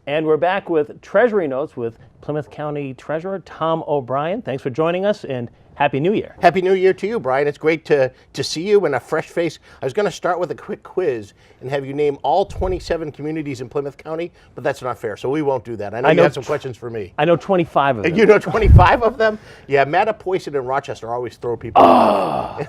And we're back with Treasury Notes with Plymouth County Treasurer Tom O'Brien. Thanks for joining us, and Happy New Year. Happy New Year to you, Brian. It's great to see you and a fresh face. I was going to start with a quick quiz and have you name all 27 communities in Plymouth County, but that's not fair, so we won't do that. I know you have some questions for me. I know 25 of them. You know 25 of them? Yeah, Mattapoisett and Rochester always throw people off.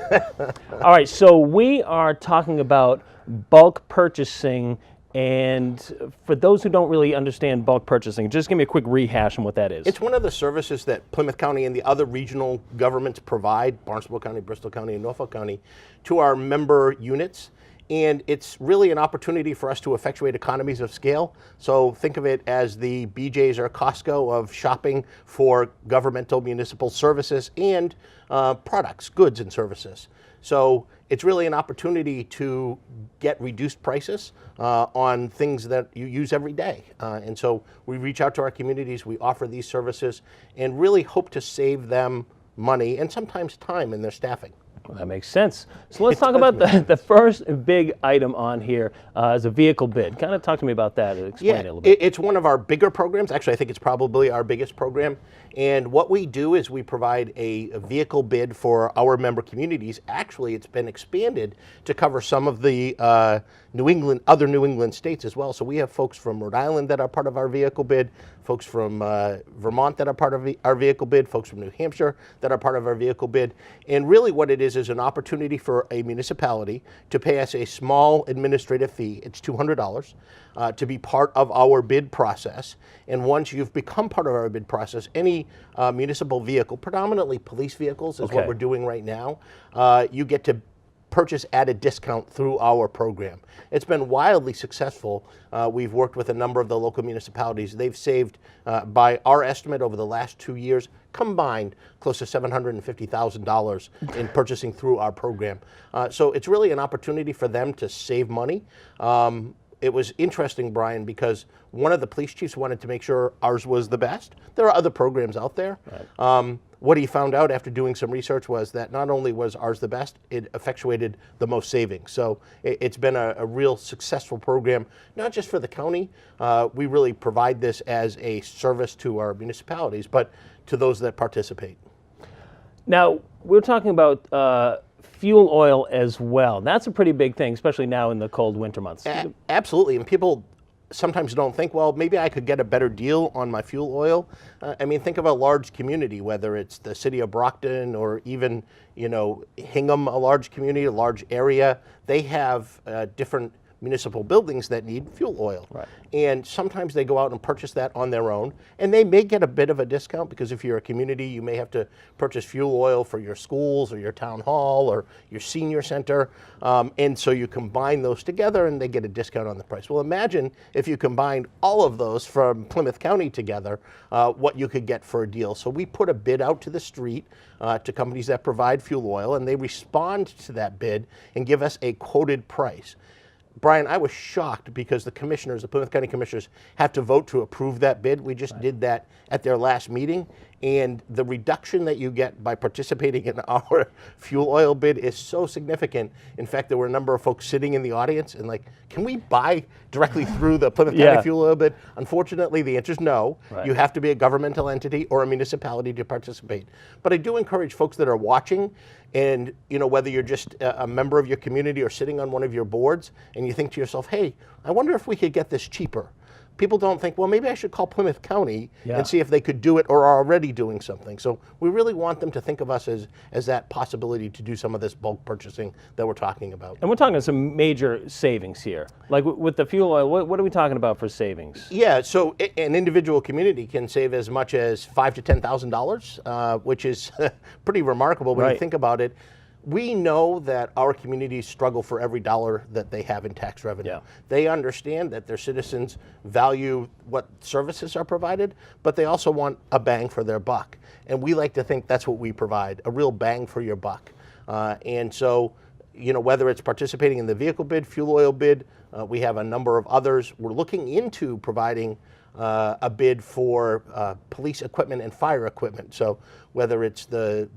All right, so we are talking about bulk purchasing. And for those who don't really understand bulk purchasing, just give me a quick rehash on what that is. It's one of the services that Plymouth County and the other regional governments provide, Barnstable County, Bristol County, and Norfolk County, to our member units. And it's really an opportunity for us to effectuate economies of scale. So think of it as the BJ's or Costco of shopping for governmental municipal services and products, goods and services. So it's really an opportunity to get reduced prices on things that you use every day. And so we reach out to our communities, we offer these services, and really hope to save them money and sometimes time in their staffing. Well, that makes sense. So let's talk about the first big item on here is a vehicle bid. Kind of talk to me about that and explain it a little bit. It's one of our bigger programs. Actually, I think it's probably our biggest program. And what we do is we provide a vehicle bid for our member communities. Actually, it's been expanded to cover some of the other New England states as well. So we have folks from Rhode Island that are part of our vehicle bid, folks from Vermont that are part of our vehicle bid, folks from New Hampshire that are part of our vehicle bid. And really what it is an opportunity for a municipality to pay us a small administrative fee. It's $200 to be part of our bid process. And once you've become part of our bid process, any municipal vehicle, predominantly police vehicles is what we're doing right now, you get to purchase at a discount through our program. It's been wildly successful. We've worked with a number of the local municipalities. They've saved, by our estimate over the last 2 years, combined close to $750,000 in purchasing through our program. So it's really an opportunity for them to save money. It was interesting, Brian, because one of the police chiefs wanted to make sure ours was the best. There are other programs out there. Right. What he found out after doing some research was that not only was ours the best, it effectuated the most savings. So it's been a real successful program, not just for the county. We really provide this as a service to our municipalities, but to those that participate. Now, we're talking about fuel oil as well. That's a pretty big thing, especially now in the cold winter months. Absolutely, and people sometimes don't think, well, maybe I could get a better deal on my fuel oil. I mean, think of a large community, whether it's the city of Brockton or even, Hingham, a large community, a large area. They have different municipal buildings that need fuel oil. Right. And sometimes they go out and purchase that on their own, and they may get a bit of a discount because if you're a community, you may have to purchase fuel oil for your schools or your town hall or your senior center, and so you combine those together and they get a discount on the price. Well, imagine if you combined all of those from Plymouth County together, what you could get for a deal. So we put a bid out to the street to companies that provide fuel oil, and they respond to that bid and give us a quoted price. Brian, I was shocked because the commissioners, the Plymouth County commissioners, have to vote to approve that bid. We just did that at their last meeting, and the reduction that you get by participating in our fuel oil bid is so significant. In fact, there were a number of folks sitting in the audience and like, can we buy directly through the Plymouth County fuel oil bid? Unfortunately, the answer is no. Right. You have to be a governmental entity or a municipality to participate. But I do encourage folks that are watching, and whether you're just a member of your community or sitting on one of your boards, and you think to yourself, hey, I wonder if we could get this cheaper. People don't think, well, maybe I should call Plymouth County and see if they could do it or are already doing something. So we really want them to think of us as that possibility to do some of this bulk purchasing that we're talking about. And we're talking some major savings here. Like with the fuel oil, what are we talking about for savings? Yeah, so an individual community can save as much as $5,000 to $10,000, which is pretty remarkable when you think about it. We know that our communities struggle for every dollar that they have in tax revenue. Yeah. They understand that their citizens value what services are provided, but they also want a bang for their buck. And we like to think that's what we provide, a real bang for your buck. And so, whether it's participating in the vehicle bid, fuel oil bid, we have a number of others. We're looking into providing a bid for police equipment and fire equipment. So whether it's the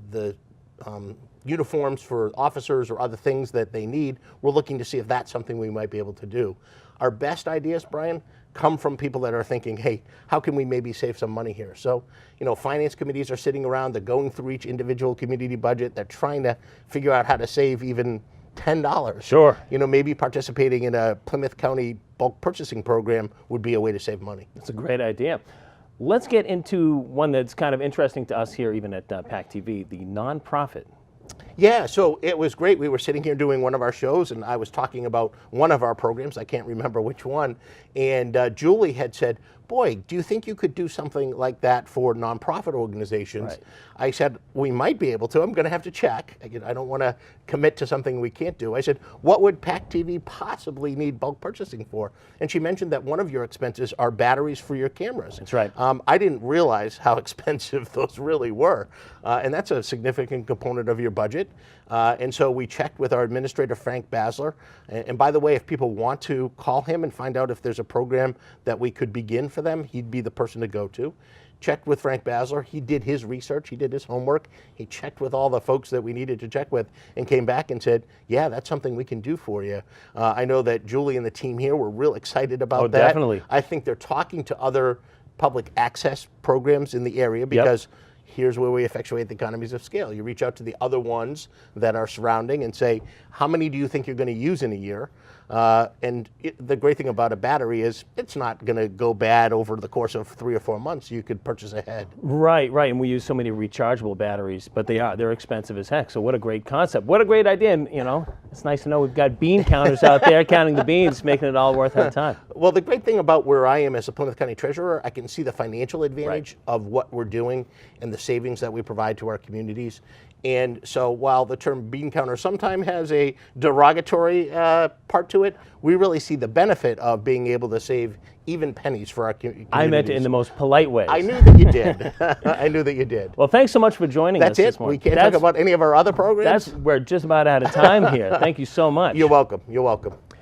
uniforms for officers or other things that they need, we're looking to see if that's something we might be able to do. Our best ideas, Brian, come from people that are thinking, hey, how can we maybe save some money here? So, finance committees are sitting around, they're going through each individual community budget, they're trying to figure out how to save even $10. Sure. Maybe participating in a Plymouth County bulk purchasing program would be a way to save money. That's a great idea. Let's get into one that's kind of interesting to us here, even at PACTV, the nonprofit. Yeah, so it was great. We were sitting here doing one of our shows, and I was talking about one of our programs. I can't remember which one. And Julie had said, boy, do you think you could do something like that for nonprofit organizations? Right. I said, we might be able to. I'm going to have to check. I don't want to commit to something we can't do. I said, what would PACTV possibly need bulk purchasing for? And she mentioned that one of your expenses are batteries for your cameras. That's right. I didn't realize how expensive those really were. And that's a significant component of your budget. And so we checked with our administrator, Frank Basler. And by the way, if people want to call him and find out if there's a program that we could begin for them, he'd be the person to go to. Checked with Frank Basler. He did his research. He did his homework. He checked with all the folks that we needed to check with and came back and said, yeah, that's something we can do for you. I know that Julie and the team here were real excited about that. Definitely. I think they're talking to other public access programs in the area because here's where we effectuate the economies of scale. You reach out to the other ones that are surrounding and say, how many do you think you're going to use in a year? The great thing about a battery is it's not going to go bad over the course of 3 or 4 months. You could purchase ahead. Right. And we use so many rechargeable batteries, but they're expensive as heck. So what a great concept. What a great idea. And, it's nice to know we've got bean counters out there counting the beans, making it all worth our time. Well, the great thing about where I am as a Plymouth County Treasurer, I can see the financial advantage of what we're doing and the savings that we provide to our communities. And so while the term bean counter sometimes has a derogatory part to it, we really see the benefit of being able to save even pennies for our communities. I meant it in the most polite way. I knew that you did. I knew that you did. Well, thanks so much for joining us this morning. We can't talk about any of our other programs. We're just about out of time here. Thank you so much. You're welcome. You're welcome.